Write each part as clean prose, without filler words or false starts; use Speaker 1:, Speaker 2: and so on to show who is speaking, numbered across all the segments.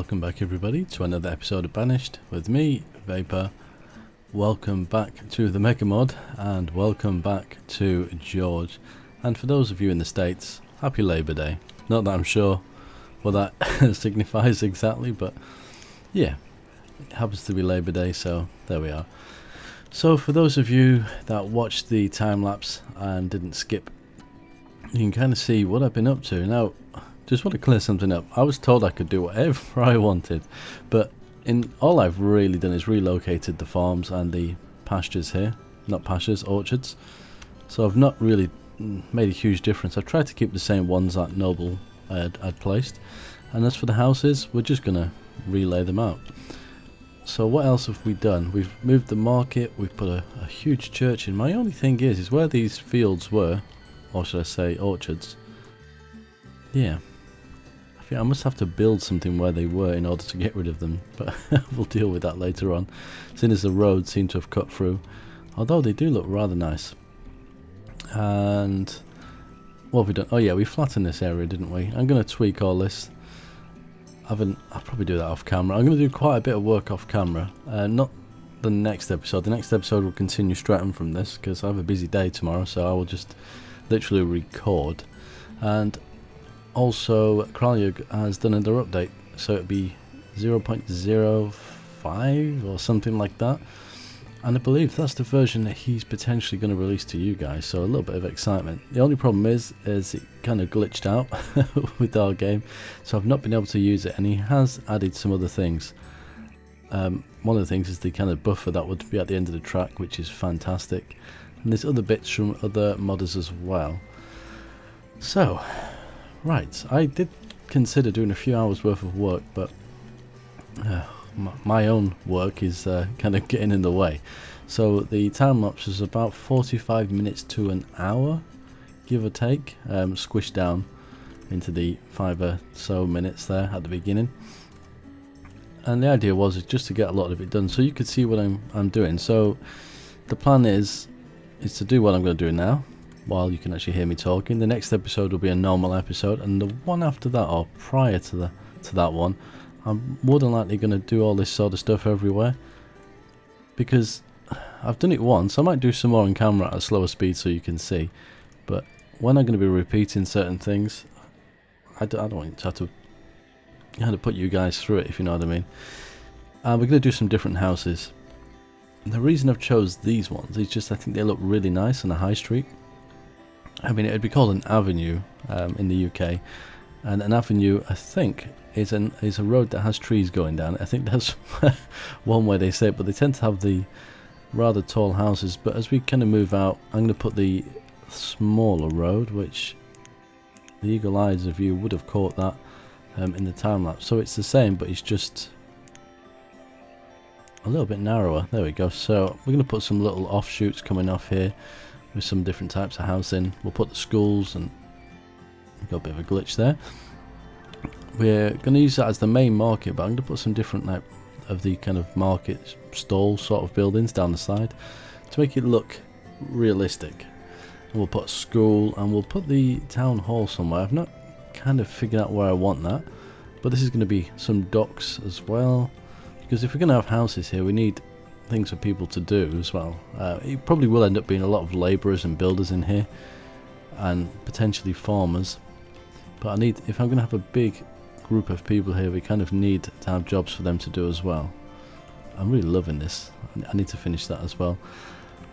Speaker 1: Welcome back everybody to another episode of Banished with me, Vaypah. Welcome back to the MegaMod and welcome back to G.E.O.R.G.E. And for those of you in the States, happy Labour Day. Not that I'm sure what that signifies exactly, but yeah, it happens to be Labour Day, so there we are. So for those of you that watched the time-lapse and didn't skip, you can kind of see what I've been up to. Now, just want to clear something up. I was told I could do whatever I wanted, but all I've really done is relocated the farms and the pastures here. Not pastures, orchards. So I've not really made a huge difference. I've tried to keep the same ones that Noble I'd placed. And as for the houses, we're just going to relay them out. So what else have we done? We've moved the market, we've put a huge church in. My only thing is where these fields were, or should I say orchards. Yeah. I think I must have to build something where they were in order to get rid of them, but we'll deal with that later on, seeing as the roads seem to have cut through, although they do look rather nice. And what have we done? Oh yeah, we flattened this area, didn't we? I'm going to tweak all this. I'll probably do that off camera. I'm going to do quite a bit of work off camera, not the next episode. The next episode will continue straight on from this, because I have a busy day tomorrow, so I will just literally record. And also, G.E.O.R.G.E has done another update, so it'll be 0.05 or something like that. And I believe that's the version that he's potentially going to release to you guys, so a little bit of excitement. The only problem is it kind of glitched out with our game, so I've not been able to use it, and he has added some other things. One of the things is the kind of buffer that would be at the end of the track, which is fantastic. And there's other bits from other modders as well. So, right, I did consider doing a few hours worth of work, but my own work is kind of getting in the way. So the time lapse was about 45 minutes to an hour, give or take, squished down into the 5 or so minutes there at the beginning. And the idea was just to get a lot of it done, so you could see what I'm doing. So the plan is to do what I'm going to do now, while you can actually hear me talking. The next episode will be a normal episode, and the one after that, or prior to that one, I'm more than likely going to do all this sort of stuff everywhere, because I've done it once. I might do some more on camera at a slower speed so you can see, but when I'm going to be repeating certain things, I don't want to have to kind of put you guys through it, if you know what I mean. We're going to do some different houses. The reason I've chose these ones is just I think they look really nice on a high street. I mean, it'd be called an avenue in the UK, and an avenue, I think, is a road that has trees going down. I think that's one way they say it, but they tend to have the rather tall houses. But as we kind of move out, I'm going to put the smaller road, which the eagle eyes of you would have caught that in the time lapse. So it's the same, but it's just a little bit narrower. There we go. So we're going to put some little offshoots coming off here, with some different types of housing. We'll put the schools, and we've got a bit of a glitch there. We're going to use that as the main market, but I'm going to put some different type of the kind of market stall sort of buildings down the side to make it look realistic. And we'll put a school, and we'll put the town hall somewhere. I've not kind of figured out where I want that, but this is going to be some docks as well, because if we're going to have houses here, we need things for people to do as well. It probably will end up being a lot of labourers and builders in here, and potentially farmers, but I need, if I'm going to have a big group of people here, we kind of need to have jobs for them to do as well. I'm really loving this. I need to finish that as well,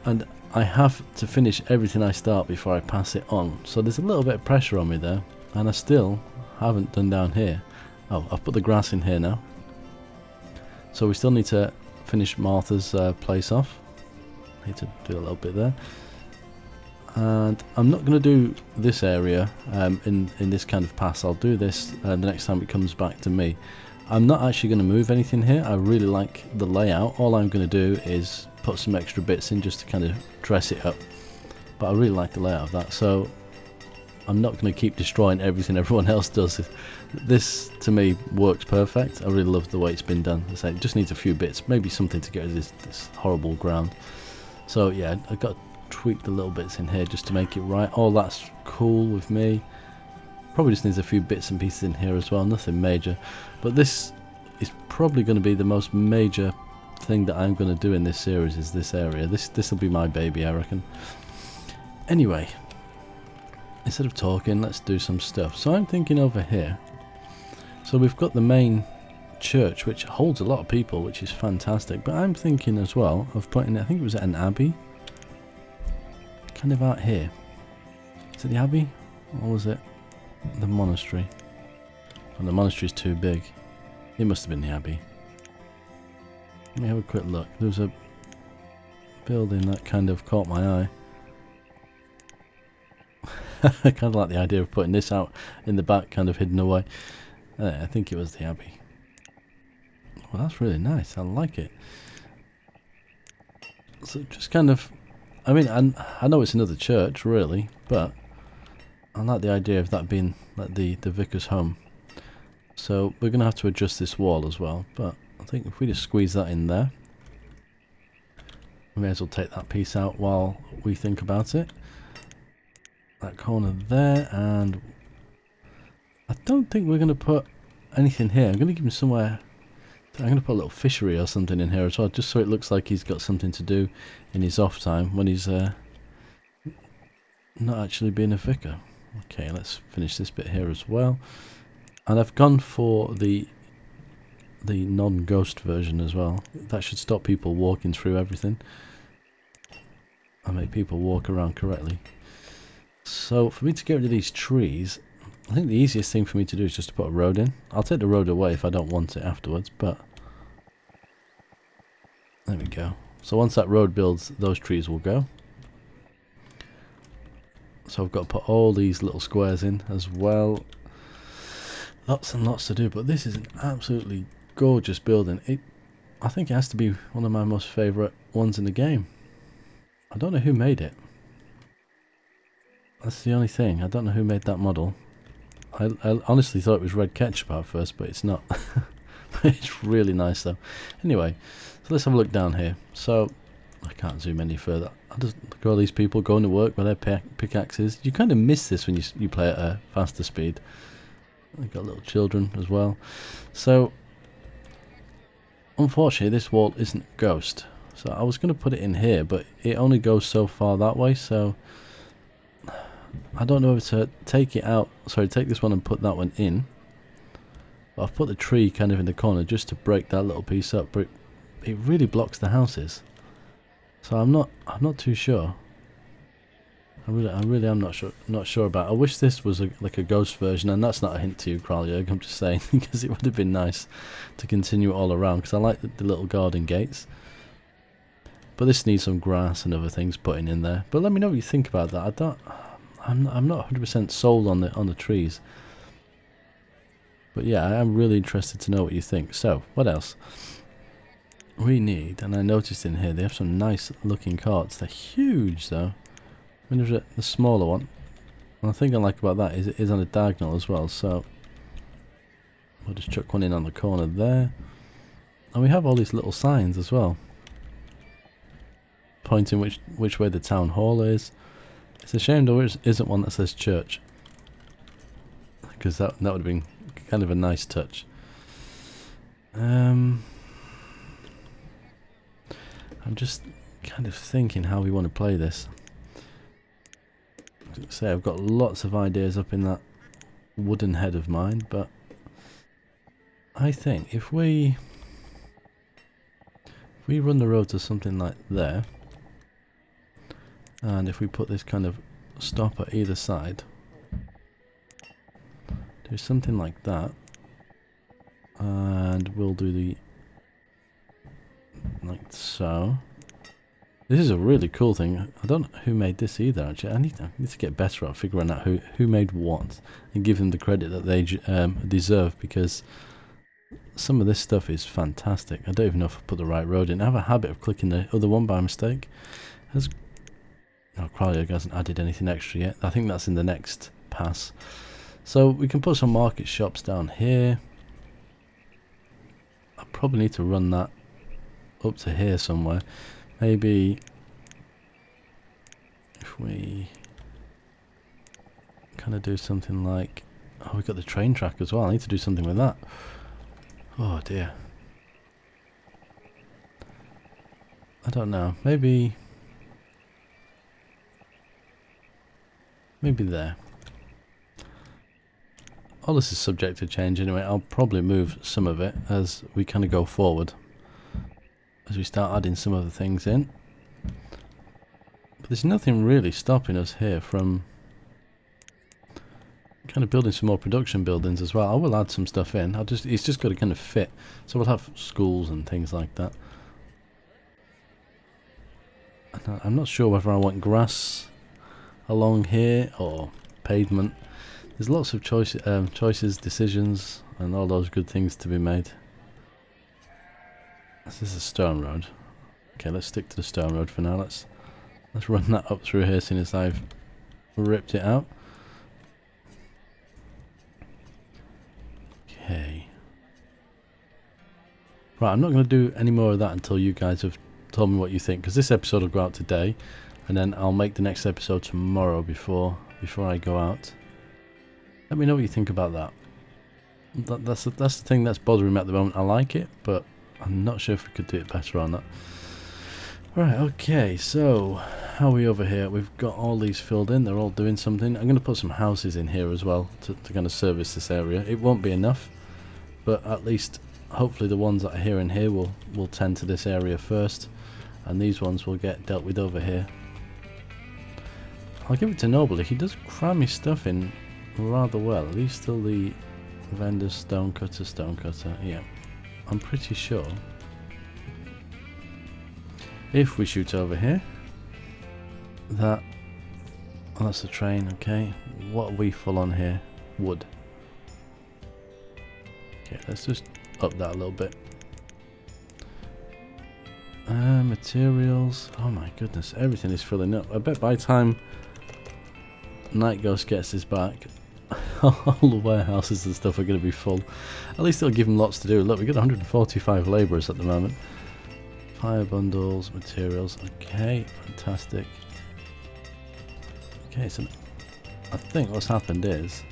Speaker 1: and I have to finish everything I start before I pass it on, so there's a little bit of pressure on me there, and I still haven't done down here. Oh, I've put the grass in here now, so we still need to finish Martha's place off. I need to do a little bit there, and I'm not going to do this area in this kind of pass. I'll do this the next time it comes back to me. I'm not actually going to move anything here. I really like the layout. All I'm going to do is put some extra bits in just to kind of dress it up, but I really like the layout of that, so I'm not going to keep destroying everything everyone else does. This to me works perfect. I really love the way it's been done. I say it just needs a few bits, maybe something to get rid of this horrible ground. So yeah, I've got to tweak the little bits in here just to make it right. All that's cool with me. Probably just needs a few bits and pieces in here as well, nothing major. But this is probably going to be the most major thing that I'm going to do in this series, is this area. This will be my baby, I reckon. Anyway, instead of talking, let's do some stuff. So I'm thinking over here. So we've got the main church, which holds a lot of people, which is fantastic. But I'm thinking as well of putting, I think it was an abbey, kind of out here. Is it the abbey, or was it the monastery? And the monastery's too big. It must have been the abbey. Let me have a quick look. There was a building that kind of caught my eye. I kind of like the idea of putting this out in the back, kind of hidden away. I think it was the abbey. Well, that's really nice. I like it. So just kind of, I mean, I know it's another church, really, but I like the idea of that being like the vicar's home. So we're going to have to adjust this wall as well, but I think if we just squeeze that in there, we may as well take that piece out while we think about it. That corner there, and I don't think we're going to put anything here. I'm going to give him somewhere. I'm going to put a little fishery or something in here as well, just so it looks like he's got something to do in his off time when he's not actually being a vicar. Okay, let's finish this bit here as well. And I've gone for the non-ghost version as well. That should stop people walking through everything and make people walk around correctly. So for me to get rid of these trees, I think the easiest thing for me to do is just to put a road in. I'll take the road away if I don't want it afterwards, but there we go. So once that road builds, those trees will go. So I've got to put all these little squares in as well. Lots and lots to do, but this is an absolutely gorgeous building. I think it has to be one of my most favourite ones in the game. I don't know who made it. That's the only thing. I don't know who made that model. I honestly thought it was red ketchup at first, but it's not. It's really nice though. Anyway, so let's have a look down here. So I can't zoom any further. I just look at all these people going to work with their pickaxes. You kind of miss this when you play at a faster speed. We've got little children as well. So unfortunately this wall isn't ghost. So I was going to put it in here, but it only goes so far that way, so I don't know if to take it out, sorry, take this one and put that one in. But I've put the tree kind of in the corner just to break that little piece up, but it really blocks the houses. So I'm not too sure. I really am not sure about it. I wish this was like a ghost version, and that's not a hint to you, G.E.O.R.G.E, I'm just saying, because it would have been nice to continue it all around, because I like the little garden gates. But this needs some grass and other things putting in there. But let me know what you think about that. I'm not 100% sold on the trees. But yeah, I am really interested to know what you think. So, what else? We need, and I noticed in here, they have some nice looking carts. They're huge though. I mean, there's the smaller one. And the thing I like about that is it is on a diagonal as well. So, we'll just chuck one in on the corner there. And we have all these little signs as well, pointing which way the town hall is. It's a shame there isn't one that says church, because that would have been kind of a nice touch. I'm just kind of thinking how we want to play this. Say I've got lots of ideas up in that wooden head of mine, but I think if we run the road to something like there, and if we put this kind of stop at either side, do something like that, and we'll do the like so. This is a really cool thing. I don't know who made this either, actually. I need to get better at figuring out who made what and give them the credit that they deserve, because some of this stuff is fantastic. I don't even know if I put the right road in. I have a habit of clicking the other one by mistake. Oh, G.E.O.R.G.E hasn't added anything extra yet. I think that's in the next pass. So we can put some market shops down here. I probably need to run that up to here somewhere. Maybe if we kind of do something like, oh, we've got the train track as well. I need to do something with that. Oh dear. I don't know. Maybe there. All this is subject to change anyway. I'll probably move some of it as we kind of go forward. As we start adding some other things in. But there's nothing really stopping us here from kind of building some more production buildings as well. I will add some stuff in. It's just got to kind of fit. So we'll have schools and things like that. And I'm not sure whether I want grass along here or pavement. There's lots of choices, decisions, and all those good things to be made. This is a stone road. Okay, let's stick to the stone road for now. Let's run that up through here, seeing as I've ripped it out. Okay. Right, I'm not going to do any more of that until you guys have told me what you think, because this episode will go out today, and then I'll make the next episode tomorrow before I go out. Let me know what you think about that. That's the thing that's bothering me at the moment. I like it, but I'm not sure if we could do it better on that. Right, okay, so how are we over here? We've got all these filled in. They're all doing something. I'm going to put some houses in here as well to kind of service this area. It won't be enough, but at least hopefully the ones that are here and here will tend to this area first, and these ones will get dealt with over here. I'll give it to Noble. He does cram his stuff in rather well. Are these still the vendors? Stonecutter, yeah. I'm pretty sure. If we shoot over here, that... Oh, that's the train, okay. What are we full on here? Wood. Okay, let's just up that a little bit. Materials. Oh my goodness, everything is filling up. I bet by the time Night Ghost gets his back, all the warehouses and stuff are going to be full. At least it'll give him lots to do. Look, we've got 145 labourers at the moment. Fire bundles, materials. Okay, fantastic. Okay, so I think what's happened is...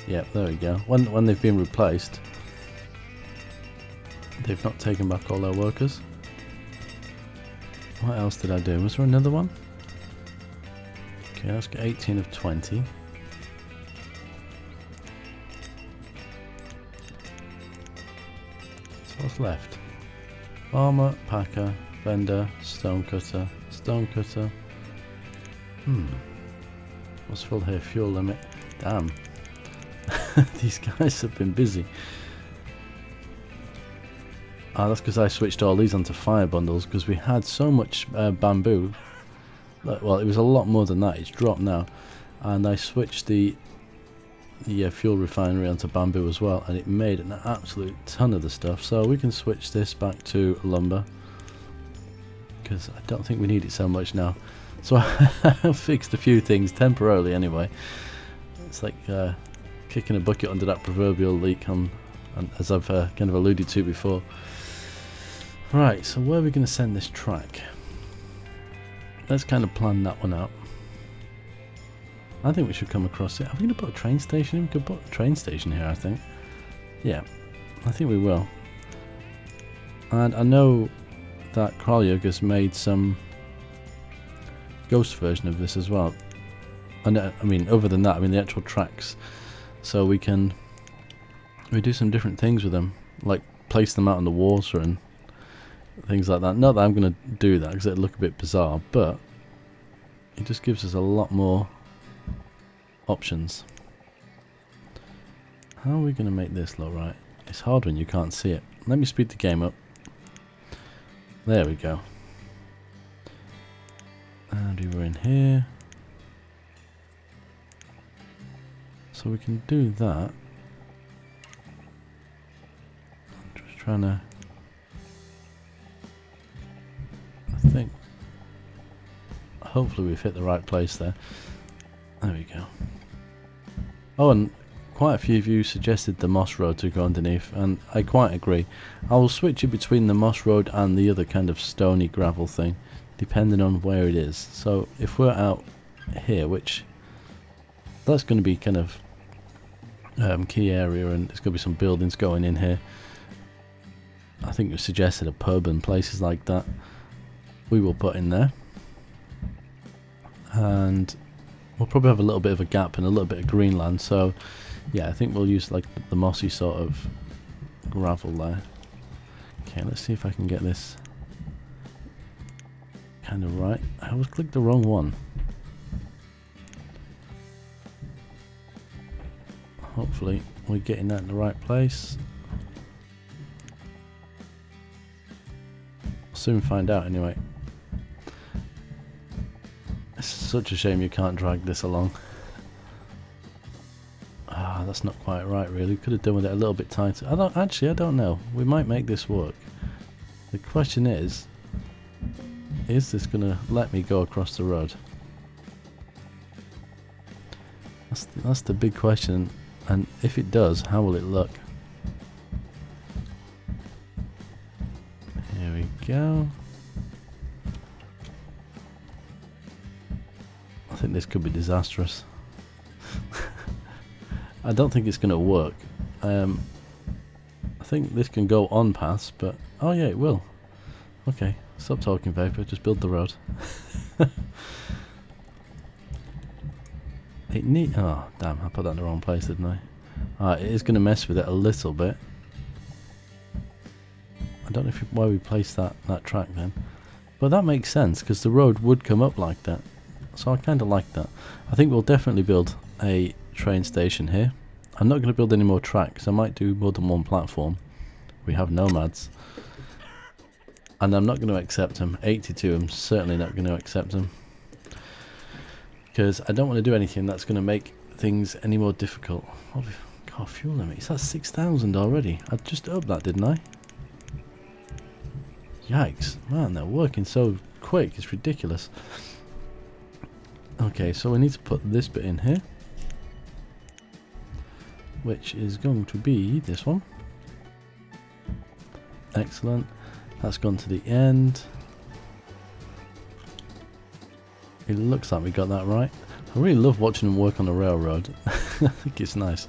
Speaker 1: Yep, there we go. When they've been replaced, they've not taken back all their workers. What else did I do? Was there another one? Okay, let's get 18 of 20. So what's left? Farmer, packer, vendor, stonecutter, stonecutter. What's filled here? Fuel limit. Damn. These guys have been busy. Ah, that's because I switched all these onto fire bundles because we had so much bamboo. Well, it was a lot more than that. It's dropped now. And I switched the fuel refinery onto bamboo as well, and it made an absolute ton of the stuff. So we can switch this back to lumber because I don't think we need it so much now. So I fixed a few things temporarily anyway. It's like kicking a bucket under that proverbial leak, as I've kind of alluded to before. Right, so where are we going to send this track? Let's kind of plan that one out. I think we should come across it. Are we going to put a train station in? We could put a train station here, I think. Yeah, I think we will. And I know that G.E.O.R.G.E has made some ghost version of this as well. And I mean, other than that, I mean the actual tracks. So we do some different things with them, like place them out on the water and things like that. Not that I'm going to do that because it'd look a bit bizarre, but it just gives us a lot more options. How are we going to make this look right? It's hard when you can't see it. Let me speed the game up. There we go. And we were in here. So we can do that. I'm just trying to... I think... Hopefully we've hit the right place there. There we go. Oh, and quite a few of you suggested the moss road to go underneath, and I quite agree. I will switch it between the moss road and the other kind of stony gravel thing, depending on where it is. So if we're out here, which that's going to be kind of key area, and there's going to be some buildings going in here, I think you suggested a pub and places like that. We will put in there. And we'll probably have a little bit of a gap and a little bit of green land. So yeah, I think we'll use like the mossy sort of gravel there. Okay, let's see if I can get this kind of right. I always clicked the wrong one. Hopefully we're getting that in the right place. Soon find out anyway. It's such a shame you can't drag this along. Ah, that's not quite right really. Could have done with it a little bit tighter. I don't know. We might make this work. The question is this gonna let me go across the road? That's the big question, and if it does, how will it look? Here we go. I think this could be disastrous. I don't think it's going to work. I think this can go on paths, but oh yeah, it will. Okay, stop talking, Vapor. Just build the road. Oh damn! I put that in the wrong place, didn't I? It is going to mess with it a little bit. I don't know why we placed that track then, but that makes sense because the road would come up like that. So I kind of like that. I think we'll definitely build a train station here. I'm not going to build any more tracks. I might do more than one platform. We have nomads. And I'm not going to accept them. 82, I'm certainly not going to accept them. Because I don't want to do anything that's going to make things any more difficult. Oh, God, fuel limit. That's 6,000 already. I just upped that, didn't I? Yikes. Man, they're working so quick. It's ridiculous. Okay, so we need to put this bit in here, which is going to be this one. Excellent. That's gone to the end. It looks like we got that right. I really love watching them work on the railroad. I think it's nice.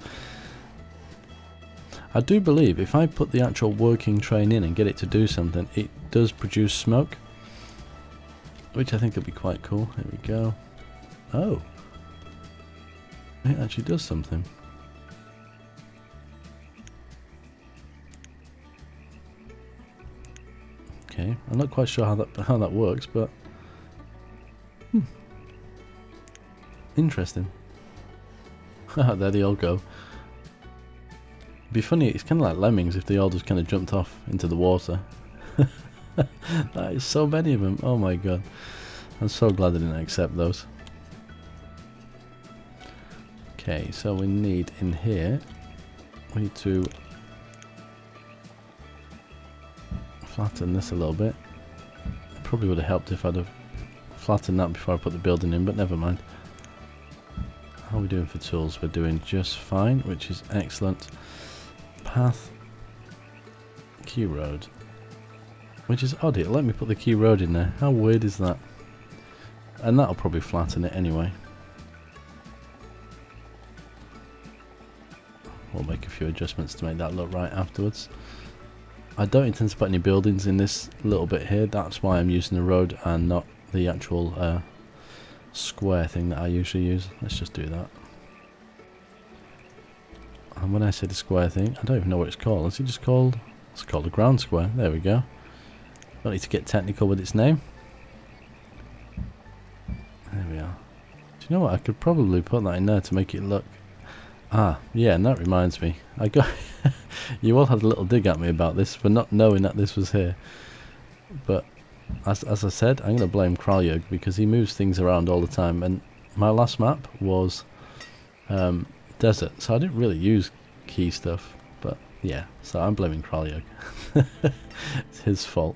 Speaker 1: I do believe if I put the actual working train in and get it to do something, it does produce smoke, which I think would be quite cool. Here we go. Oh, it actually does something. Okay, I'm not quite sure how that works, but interesting. There they all go. It'd be funny. It's kind of like lemmings if they all just kind of jumped off into the water. That is so many of them. Oh my god! I'm so glad I didn't accept those. Okay, so we need in here, we need to flatten this a little bit. It probably would have helped if I'd have flattened that before I put the building in, but never mind. How are we doing for tools? We're doing just fine, which is excellent. Path, key road, which is odd. It let me put the key road in there. How weird is that? And that'll probably flatten it anyway. We'll make a few adjustments to make that look right afterwards. I don't intend to put any buildings in this little bit here. That's why I'm using the road and not the actual square thing that I usually use. Let's just do that. And when I say the square thing, I don't even know what it's called. Is it just called? It's called a ground square. There we go. Don't need to get technical with its name. There we are. Do you know what? I could probably put that in there to make it look. Ah, yeah, and that reminds me. I got you all had a little dig at me about this for not knowing that this was here. But as I said, I'm going to blame G.E.O.R.G.E because he moves things around all the time. And my last map was desert, so I didn't really use key stuff. But yeah, so I'm blaming G.E.O.R.G.E. It's his fault.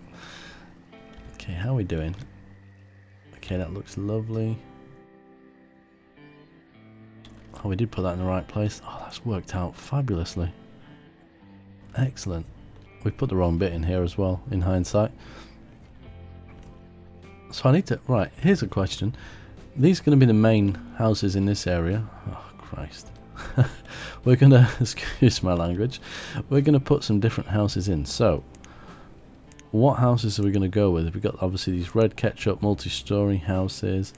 Speaker 1: Okay, how are we doing? Okay, that looks lovely. Oh, we did put that in the right place. Oh, that's worked out fabulously. Excellent. We put the wrong bit in here as well, in hindsight. So I need to... Right, here's a question. These are going to be the main houses in this area. Oh, Christ. We're going to... Excuse my language. We're going to put some different houses in. So, what houses are we going to go with? We've got obviously these red ketchup multi-story houses.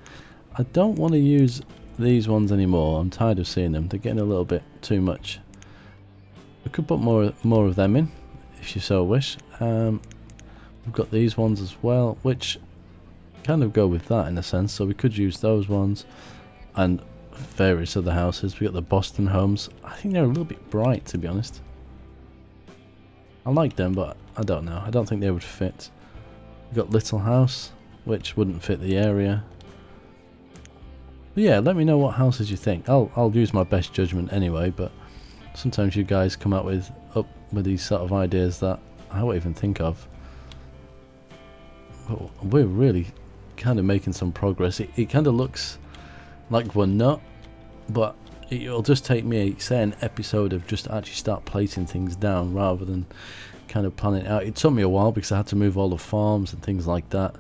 Speaker 1: I don't want to use these ones anymore. I'm tired of seeing them. They're getting a little bit too much. We could put more of them in, if you so wish. We've got these ones as well, which kind of go with that in a sense. So we could use those ones and various other houses. We got the Boston homes. I think they're a little bit bright, to be honest. I like them, but I don't know. I don't think they would fit. We've got Little House, which wouldn't fit the area. But yeah, let me know what houses you think. I'll use my best judgment anyway, but sometimes you guys come up with these sort of ideas that I won't even think of. But we're really kind of making some progress. It kind of looks like we're not, but it'll just take me say an episode of just actually start placing things down rather than kind of planning it out. It took me a while because I had to move all the farms and things like that.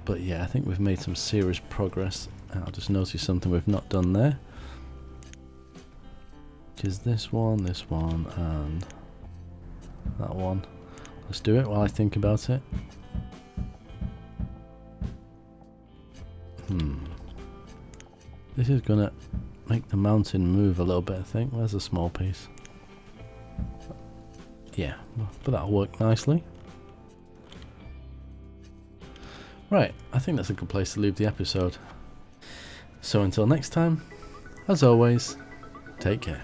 Speaker 1: But yeah, I think we've made some serious progress. I'll just notice something we've not done there, which is this one, and that one. Let's do it while I think about it. This is gonna make the mountain move a little bit, I think. Where's a small piece? Yeah, but that'll work nicely. Right, I think that's a good place to leave the episode. So until next time, as always, take care.